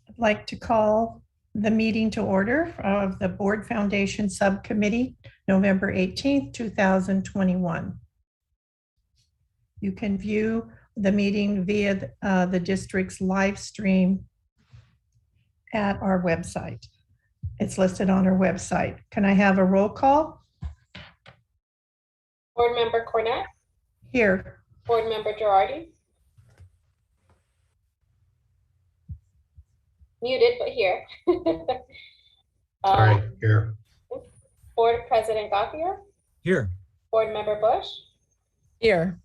I'd like to call the meeting to order of the Board Foundation Subcommittee, November 18th, 2021. You can view the meeting via the district's live stream at our website. It's listed on our website. Can I have a roll call? Board Member Cornett. Here. Board Member Girardi. Muted, but here. Sorry, here. Board President Gauthier. Here. Board Member Bush. Here.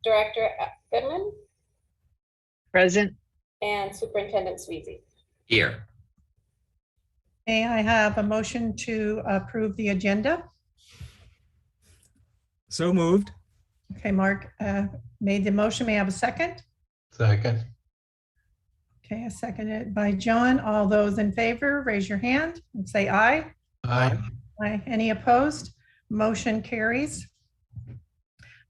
Director Goodman. Present. And Superintendent Sweezy. Here. May I have a motion to approve the agenda? So moved. Okay, Mark made the motion. May I have a second? Second. Okay, a seconded by John. All those in favor, raise your hand and say aye. Aye. Aye. Any opposed? Motion carries.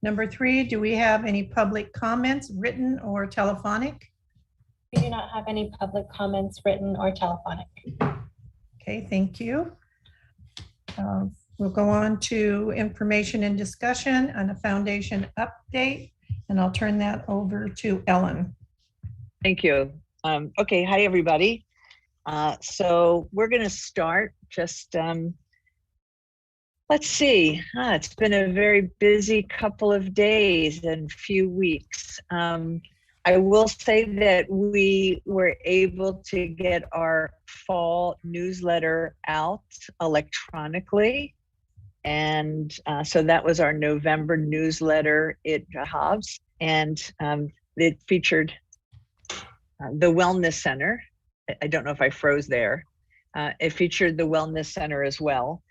Number 3, do we have any public comments, written or telephonic? We do not have any public comments, written or telephonic. Okay, thank you. We'll go on to information and discussion and a foundation update, and I'll turn that over to Ellen. Thank you. Okay, hi everybody. So we're going to start just, let's see, it's been a very busy couple of days and few weeks. I will say that we were able to get our fall newsletter out electronically. And so that was our November newsletter at Hobbs. And it featured the Wellness Center. I don't know if I froze there. It featured the Wellness Center as well.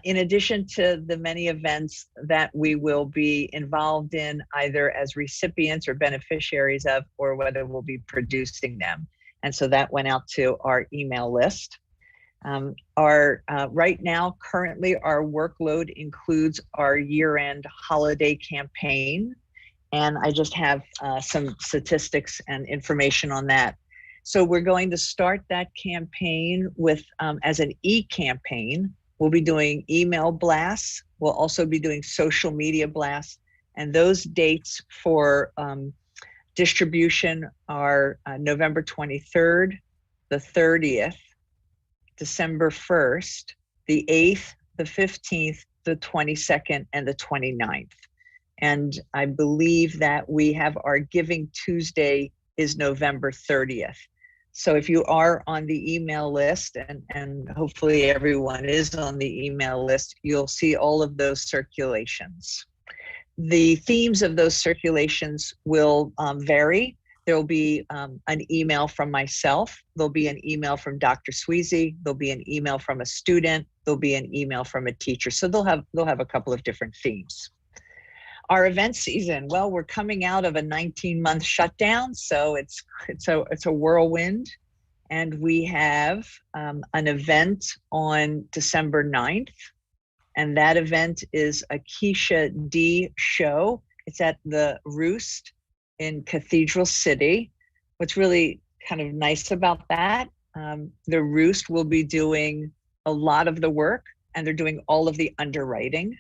In addition to the many events that we will be involved in, either as recipients or beneficiaries of, or whether we'll be producing them. And so that went out to our email list. Right now, currently, our workload includes our year-end holiday campaign. And I just have some statistics and information on that. So we're going to start that campaign with, as an e-campaign. We'll be doing email blasts. We'll also be doing social media blasts. And those dates for distribution are November 23rd, the 30th, December 1st, the 8th, the 15th, the 22nd, and the 29th. And I believe that we have our Giving Tuesday is November 30th. So if you are on the email list, and hopefully everyone is on the email list, you'll see all of those circulations. The themes of those circulations will vary. There will be an email from myself. There'll be an email from Dr. Sweezy. There'll be an email from a student. There'll be an email from a teacher. So they'll have a couple of different themes. Our event season, well, we're coming out of a 19-month shutdown, so it's a whirlwind, and we have an event on December 9th, and that event is a Keisha D show. It's at the Roost in Cathedral City. What's really kind of nice about that, the Roost will be doing a lot of the work, and they're doing all of the underwriting.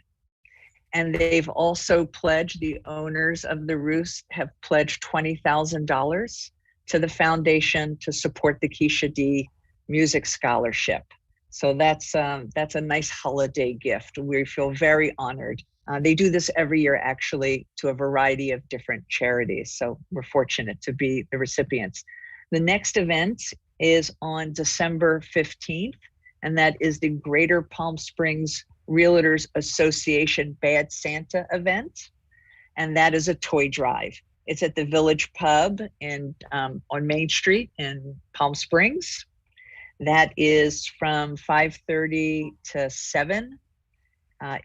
And they've also pledged, the owners of the Roost have pledged $20,000 to the foundation to support the Keisha D Music Scholarship. So that's a nice holiday gift. We feel very honored. They do this every year, actually, to a variety of different charities. So we're fortunate to be the recipients. The next event is on December 15th, and that is the Greater Palm Springs Realtors Association Bad Santa event, and that is a toy drive. It's at the Village Pub on Main Street in Palm Springs. That is from 5:30 to 7.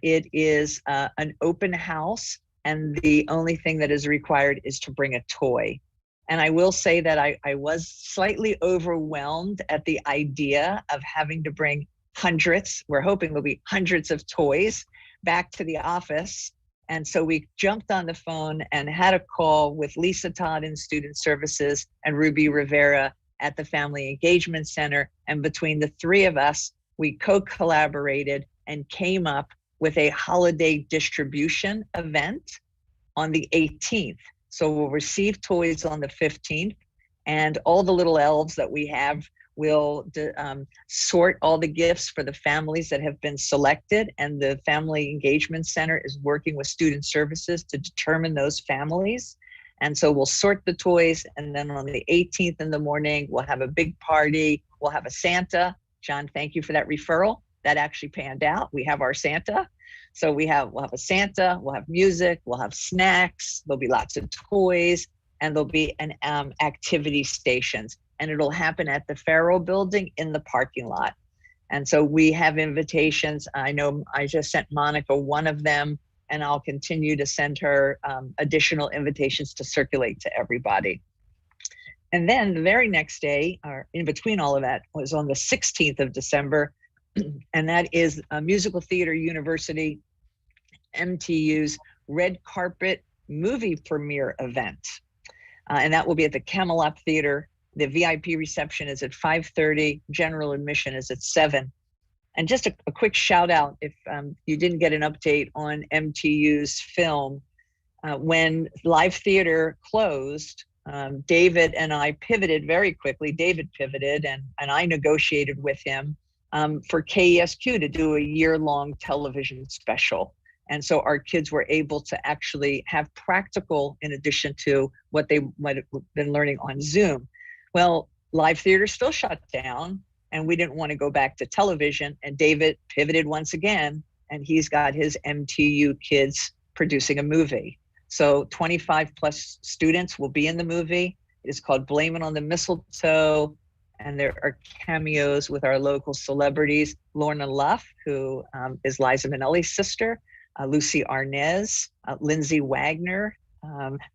It is an open house, and the only thing that is required is to bring a toy. And I will say that I was slightly overwhelmed at the idea of having to bring hundreds, we're hoping there'll be hundreds of toys back to the office. And so we jumped on the phone and had a call with Lisa Todd in Student Services and Ruby Rivera at the Family Engagement Center. And between the three of us, we co-collaborated and came up with a holiday distribution event on the 18th. So we'll receive toys on the 15th, and all the little elves that we have will sort all the gifts for the families that have been selected, and the Family Engagement Center is working with Student Services to determine those families. And so we'll sort the toys, and then on the 18th in the morning, we'll have a big party. We'll have a Santa. John, thank you for that referral. That actually panned out. We have our Santa. So we'll have a Santa, we'll have music, we'll have snacks, there'll be lots of toys, and there'll be an activity stations. And it'll happen at the Faro building in the parking lot. And so we have invitations. I know I just sent Monica one of them, and I'll continue to send her additional invitations to circulate to everybody. And then the very next day, or in between all of that, was on the 16th of December, and that is a Musical Theater University, MTU's red carpet movie premiere event. And that will be at the Camelot Theater. The VIP reception is at 5:30, general admission is at 7. And just a quick shout out, if you didn't get an update on MTU's film, when live theater closed, David and I pivoted very quickly. David pivoted, and I negotiated with him for KESQ to do a year-long television special. And so our kids were able to actually have practical in addition to what they might have been learning on Zoom. Well, live theater still shut down, and we didn't want to go back to television. And David pivoted once again, and he's got his MTU kids producing a movie. So 25 plus students will be in the movie. It's called Blame It on the Mistletoe. And there are cameos with our local celebrities, Lorna Luff, who is Liza Minnelli's sister, Lucy Arnaz, Lindsay Wagner,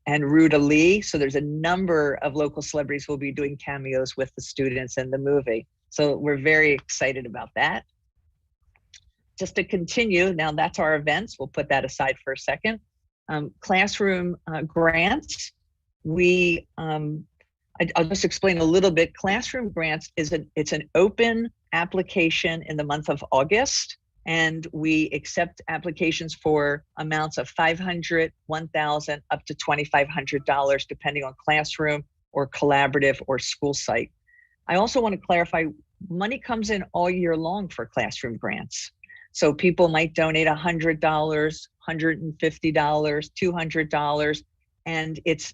and Ruta Lee. So there's a number of local celebrities who will be doing cameos with the students in the movie. So we're very excited about that. Just to continue, now that's our events. We'll put that aside for a second. Classroom grants. I'll just explain a little bit. Classroom grants it's an open application in the month of August, and we accept applications for amounts of $500, $1,000, up to $2,500, depending on classroom or collaborative or school site. I also want to clarify, money comes in all year long for classroom grants. So people might donate $100, $150, $200, and it's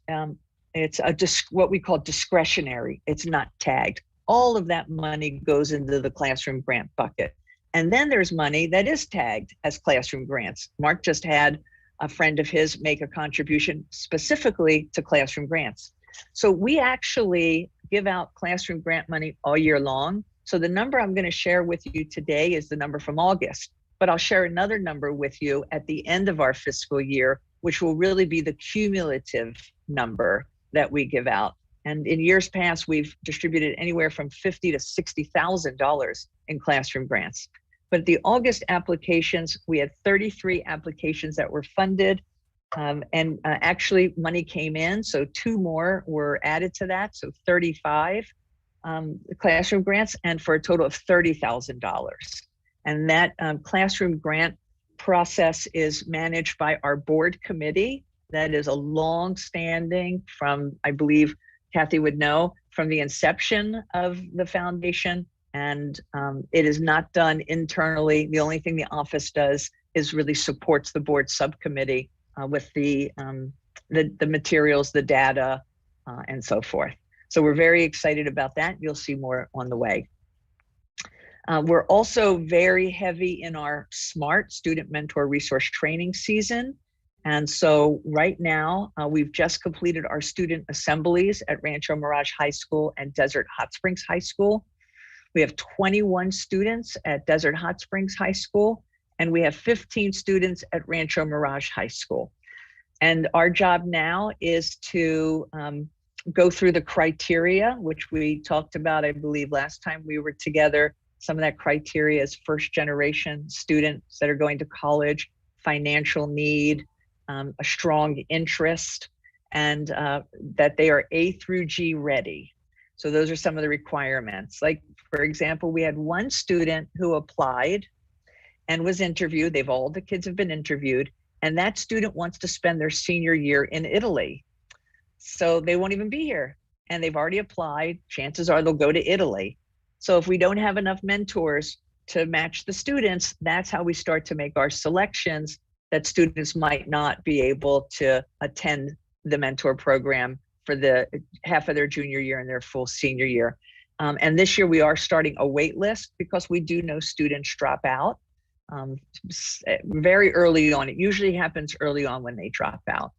what we call discretionary. It's not tagged. All of that money goes into the classroom grant bucket. And then there's money that is tagged as classroom grants. Mark just had a friend of his make a contribution specifically to classroom grants. So we actually give out classroom grant money all year long. So the number I'm going to share with you today is the number from August, but I'll share another number with you at the end of our fiscal year, which will really be the cumulative number that we give out. And in years past, we've distributed anywhere from $50,000 to $60,000 in classroom grants. But the August applications, we had 33 applications that were funded, and actually money came in, so 2 more were added to that, so 35 classroom grants, and for a total of $30,000. And that classroom grant process is managed by our board committee. That is a long-standing from, I believe Kathy would know, from the inception of the foundation. And it is not done internally. The only thing the office does is really supports the board subcommittee with the materials, the data, and so forth. So we're very excited about that. You'll see more on the way. We're also very heavy in our SMART student mentor resource training season. And so right now, we've just completed our student assemblies at Rancho Mirage High School and Desert Hot Springs High School. We have 21 students at Desert Hot Springs High School, and we have 15 students at Rancho Mirage High School. And our job now is to go through the criteria, which we talked about, I believe, last time we were together. Some of that criteria is first generation students that are going to college, financial need, a strong interest, and that they are A through G ready. So those are some of the requirements. Like, for example, we had one student who applied and was interviewed. All the kids have been interviewed, and that student wants to spend their senior year in Italy. So they won't even be here, and they've already applied. Chances are they'll go to Italy. So if we don't have enough mentors to match the students, that's how we start to make our selections, that students might not be able to attend the mentor program for the half of their junior year and their full senior year. And this year we are starting a wait list because we do know students drop out very early on. It usually happens early on when they drop out.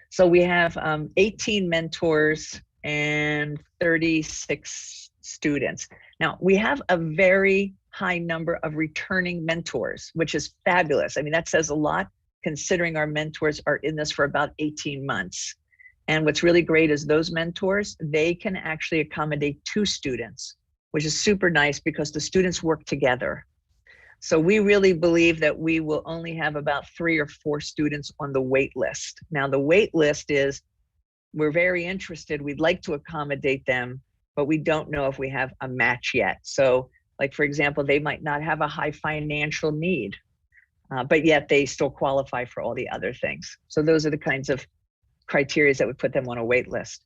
So we have 18 mentors and 36 students. Now, we have a very high number of returning mentors, which is fabulous. I mean, that says a lot considering our mentors are in this for about 18 months. And what's really great is those mentors, they can actually accommodate 2 students, which is super nice because the students work together. So we really believe that we will only have about 3 or 4 students on the wait list. Now, the wait list is, we're very interested, we'd like to accommodate them, but we don't know if we have a match yet. So, like, for example, they might not have a high financial need, but yet they still qualify for all the other things. So those are the kinds of criteria that would put them on a wait list.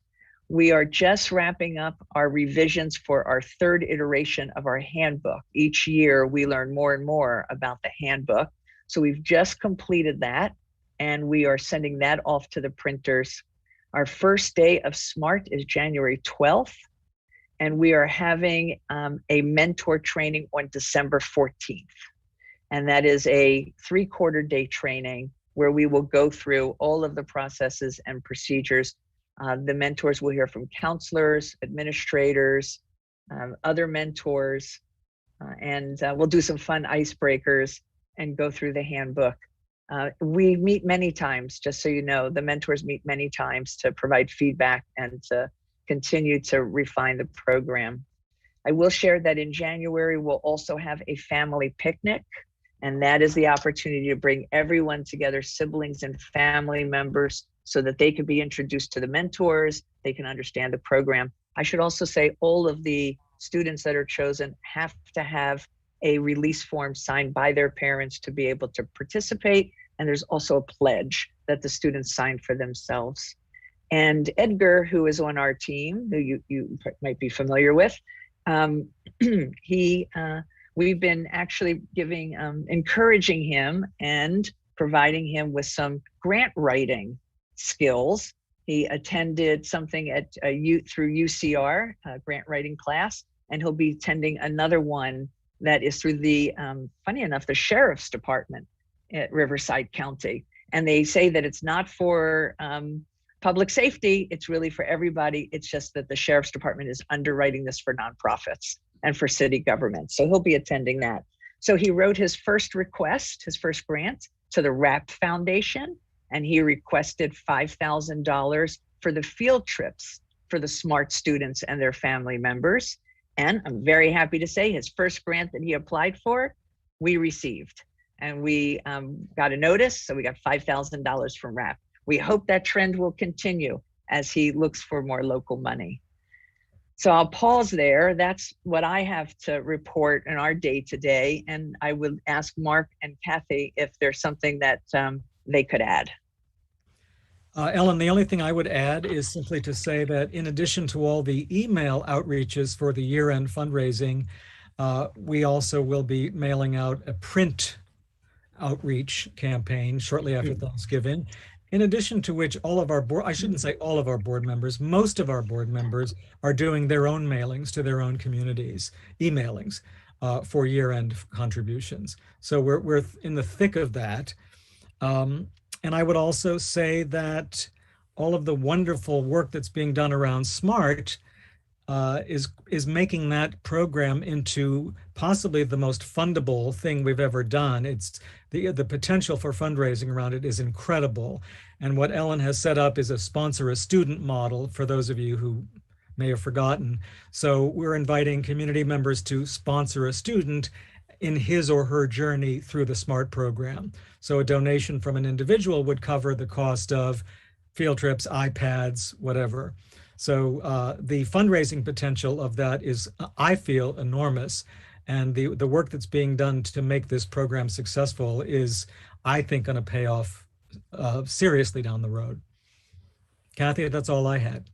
We are just wrapping up our revisions for our 3rd iteration of our handbook. Each year we learn more and more about the handbook. So we've just completed that, and we are sending that off to the printers. Our first day of SMART is January 12th, and we are having a mentor training on December 14th. And that is a 3/4 day training where we will go through all of the processes and procedures. The mentors will hear from counselors, administrators, other mentors, and we'll do some fun icebreakers and go through the handbook. We meet many times, just so you know, the mentors meet many times to provide feedback and to continue to refine the program. I will share that in January, we'll also have a family picnic, and that is the opportunity to bring everyone together, siblings and family members, so that they can be introduced to the mentors, they can understand the program. I should also say all of the students that are chosen have to have a release form signed by their parents to be able to participate. And there's also a pledge that the students sign for themselves. And Edgar, who is on our team, who you might be familiar with, we've been actually encouraging him and providing him with some grant writing skills. He attended something at through UCR, grant writing class, and he'll be attending another one that is through the, funny enough, the Sheriff's Department at Riverside County. And they say that it's not for public safety, it's really for everybody. It's just that the Sheriff's Department is underwriting this for nonprofits and for city government. So he'll be attending that. So he wrote his first request, his first grant, to the RAP Foundation, and he requested $5,000 for the field trips for the SMART students and their family members. And I'm very happy to say his first grant that he applied for, we received. And we got a notice, so we got $5,000 from RAP. We hope that trend will continue as he looks for more local money. So I'll pause there. That's what I have to report in our day today. And I would ask Mark and Kathy if there's something that they could add. Ellen, the only thing I would add is simply to say that in addition to all the email outreaches for the year-end fundraising, we also will be mailing out a print outreach campaign shortly after Thanksgiving. In addition to which, all of our board, I shouldn't say all of our board members, most of our board members are doing their own mailings to their own communities, emailings for year-end contributions. So we're in the thick of that. And I would also say that all of the wonderful work that's being done around SMART is making that program into possibly the most fundable thing we've ever done. It's the potential for fundraising around it is incredible. And what Ellen has set up is a sponsor a student model for those of you who may have forgotten. So we're inviting community members to sponsor a student in his or her journey through the SMART program. So a donation from an individual would cover the cost of field trips, iPads, whatever. So the fundraising potential of that is, I feel, enormous. And the work that's being done to make this program successful is, I think, going to pay off seriously down the road. Kathy, that's all I had.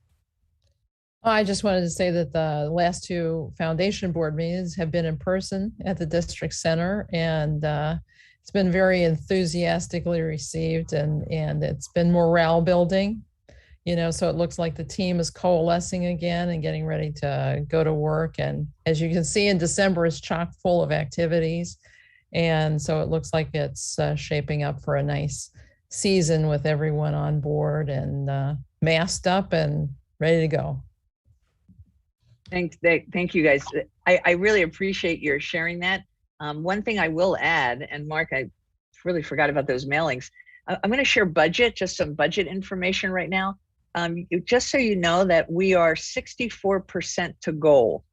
I just wanted to say that the last two foundation board meetings have been in person at the district center, and it's been very enthusiastically received, and it's been morale building, you know, so it looks like the team is coalescing again and getting ready to go to work. And as you can see, in December is chock full of activities. And so it looks like it's shaping up for a nice season with everyone on board and masked up and ready to go. Thank you guys. I really appreciate your sharing that. One thing I will add, and Mark, I really forgot about those mailings. I'm going to share budget, just some budget information right now. Just so you know that we are 64% to goal.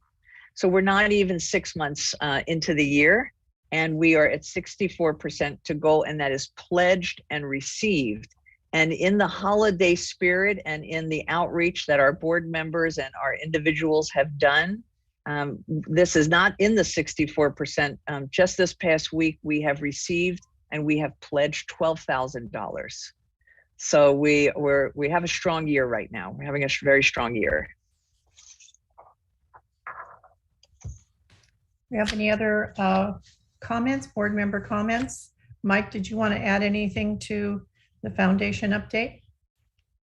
So we're not even 6 months into the year, and we are at 64% to goal, and that is pledged and received. And in the holiday spirit and in the outreach that our board members and our individuals have done, this is not in the 64%. Just this past week, we have received and we have pledged $12,000. So we have a strong year right now. We're having a very strong year. We have any other comments, board member comments? Mike, did you want to add anything to the foundation update?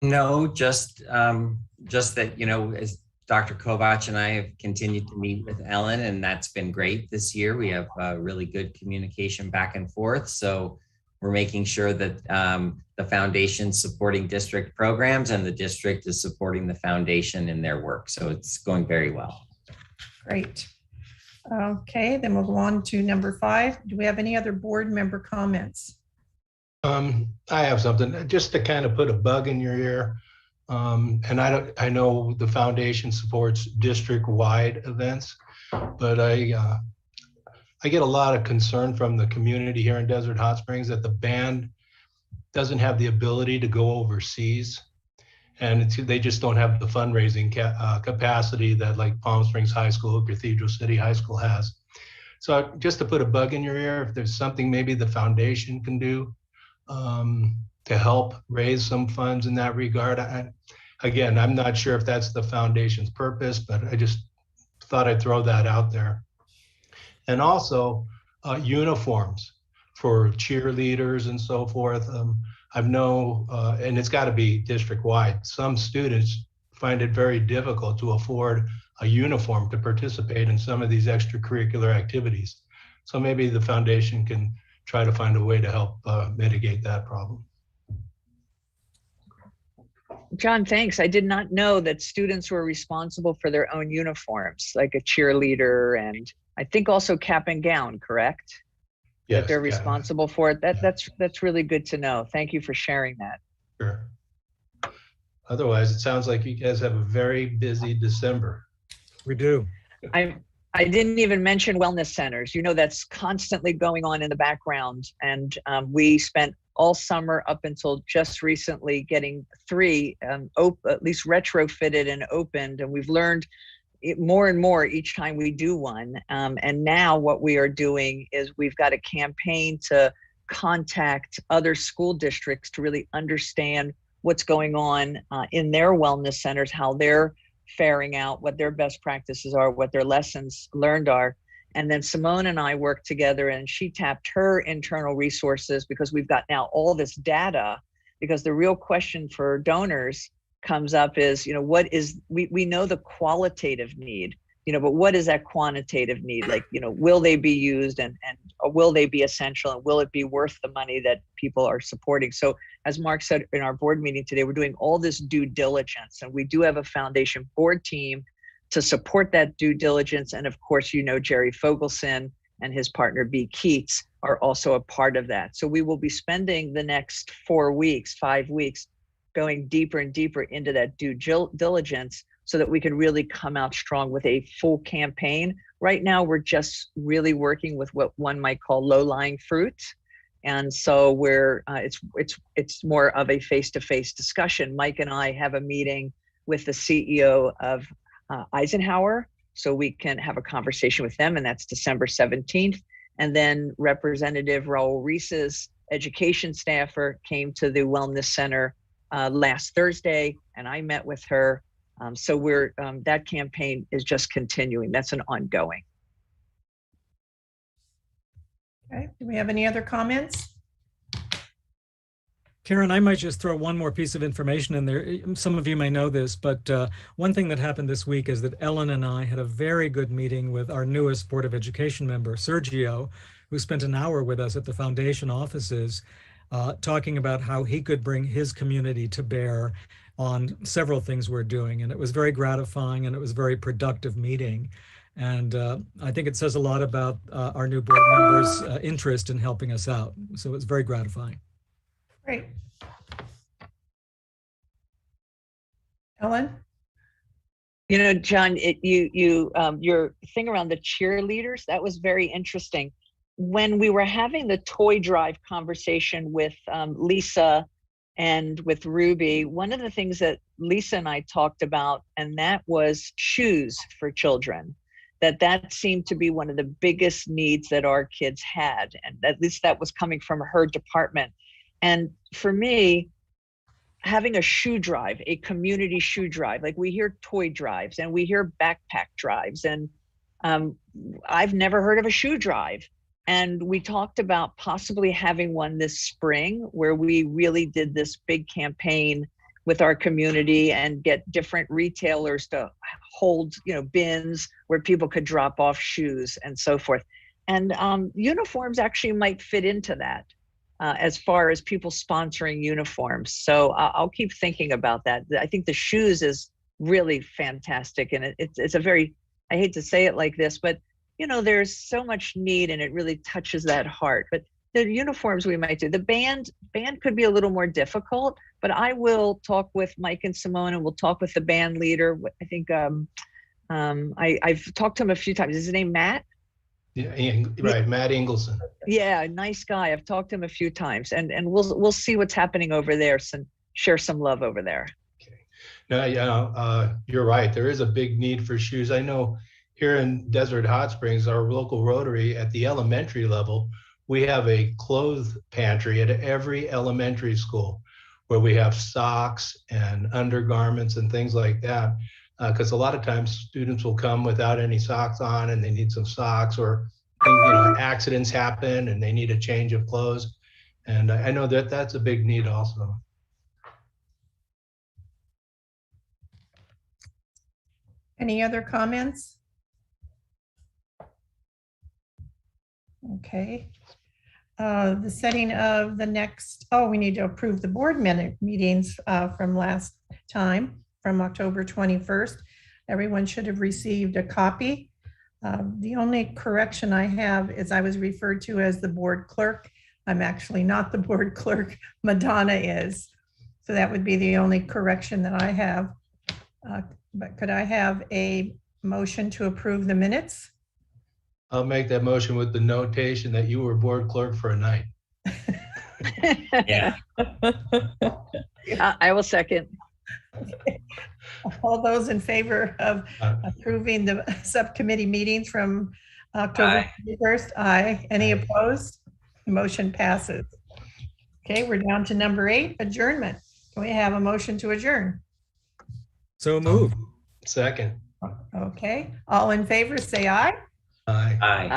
No, just that, you know, as Dr. Kovach and I have continued to meet with Ellen, and that's been great this year. We have really good communication back and forth. So we're making sure that the foundation's supporting district programs and the district is supporting the foundation in their work. So it's going very well. Great. Okay, then we'll go on to number 5. Do we have any other board member comments? I have something just to kind of put a bug in your ear. And I know the foundation supports district-wide events, but I get a lot of concern from the community here in Desert Hot Springs that the band doesn't have the ability to go overseas, and they just don't have the fundraising capacity that like Palm Springs High School, Cathedral City High School has. So just to put a bug in your ear, if there's something maybe the foundation can do to help raise some funds in that regard. Again, I'm not sure if that's the foundation's purpose, but I just thought I'd throw that out there. And also uniforms for cheerleaders and so forth. I know, and it's got to be district-wide. Some students find it very difficult to afford a uniform to participate in some of these extracurricular activities. So maybe the foundation can try to find a way to help mitigate that problem. John, thanks. I did not know that students were responsible for their own uniforms, like a cheerleader and I think also cap and gown, correct? Yes, that they're responsible for it. That's really good to know. Thank you for sharing that. Sure. Otherwise, it sounds like you guys have a very busy December. We do. I didn't even mention wellness centers. You know, that's constantly going on in the background. And we spent all summer up until just recently getting 3 at least retrofitted and opened. And we've learned more and more each time we do one. And now what we are doing is we've got a campaign to contact other school districts to really understand what's going on in their wellness centers, how they're faring out, what their best practices are, what their lessons learned are. And then Simone and I worked together and she tapped her internal resources because we've got now all this data, because the real question for donors comes up is, you know, what is, we know the qualitative need, you know, but what is that quantitative need? Like, you know, will they be used and will they be essential and will it be worth the money that people are supporting? So as Mark said in our board meeting today, we're doing all this due diligence and we do have a foundation board team to support that due diligence. And of course, you know, Jerry Fogelson and his partner B. Keats are also a part of that. So we will be spending the next 5 weeks, going deeper and deeper into that due diligence so that we can really come out strong with a full campaign. Right now, we're just really working with what one might call low-lying fruit. And so we're it's more of a face-to-face discussion. Mike and I have a meeting with the CEO of Eisenhower, so we can have a conversation with them, and that's December 17th. And then Representative Raul Reese's education staffer came to the Wellness Center last Thursday, and I met with her. So we're that campaign is just continuing. That's an ongoing. Okay, do we have any other comments? Karen, I might just throw one more piece of information in there. Some of you may know this, but one thing that happened this week is that Ellen and I had a very good meeting with our newest Board of Education member, Sergio, who spent an hour with us at the foundation offices, talking about how he could bring his community to bear on several things we're doing. And it was very gratifying, and it was a very productive meeting. And I think it says a lot about our new board members' interest in helping us out. So it's very gratifying. Great. Ellen? You know, John, your thing around the cheerleaders, that was very interesting. When we were having the toy drive conversation with Lisa and with Ruby, one of the things that Lisa and I talked about, and that was shoes for children, that seemed to be one of the biggest needs that our kids had. And at least that was coming from her department. And for me, having a shoe drive, a community shoe drive, like we hear toy drives and we hear backpack drives, and I've never heard of a shoe drive. And we talked about possibly having one this spring where we really did this big campaign with our community and get different retailers to hold, bins where people could drop off shoes and so forth. And uniforms actually might fit into that. As far as people sponsoring uniforms. So I'll keep thinking about that. I think the shoes is really fantastic. And it's a very, I hate to say it like this, but there's so much need and it really touches that heart. But the uniforms we might do. The band could be a little more difficult, but I will talk with Mike and Simone, and we'll talk with the band leader. I think I've talked to him a few times. Is his name Matt? Yeah, right, Matt Ingleson. Yeah, nice guy. I've talked to him a few times, and we'll see what's happening over there. And share some love over there. Okay. No, you're right. There is a big need for shoes. I know here in Desert Hot Springs, our local Rotary at the elementary level, we have a clothes pantry at every elementary school where we have socks and undergarments and things like that. Because a lot of times students will come without any socks on and they need some socks, or accidents happen and they need a change of clothes. And I know that that's a big need also. Any other comments? Okay. The setting of the next, we need to approve the board meetings from last time, from October 21st. Everyone should have received a copy. The only correction I have is I was referred to as the board clerk. I'm actually not the board clerk. Madonna is. So that would be the only correction that I have. But could I have a motion to approve the minutes? I'll make that motion with the notation that you were board clerk for a night. Yeah. I will second. All those in favor of approving the subcommittee meetings from October 21st? Aye. Any opposed? The motion passes. Okay, we're down to number 8, adjournment. Can we have a motion to adjourn? So move. Second. Okay, all in favor, say aye. Aye. Aye.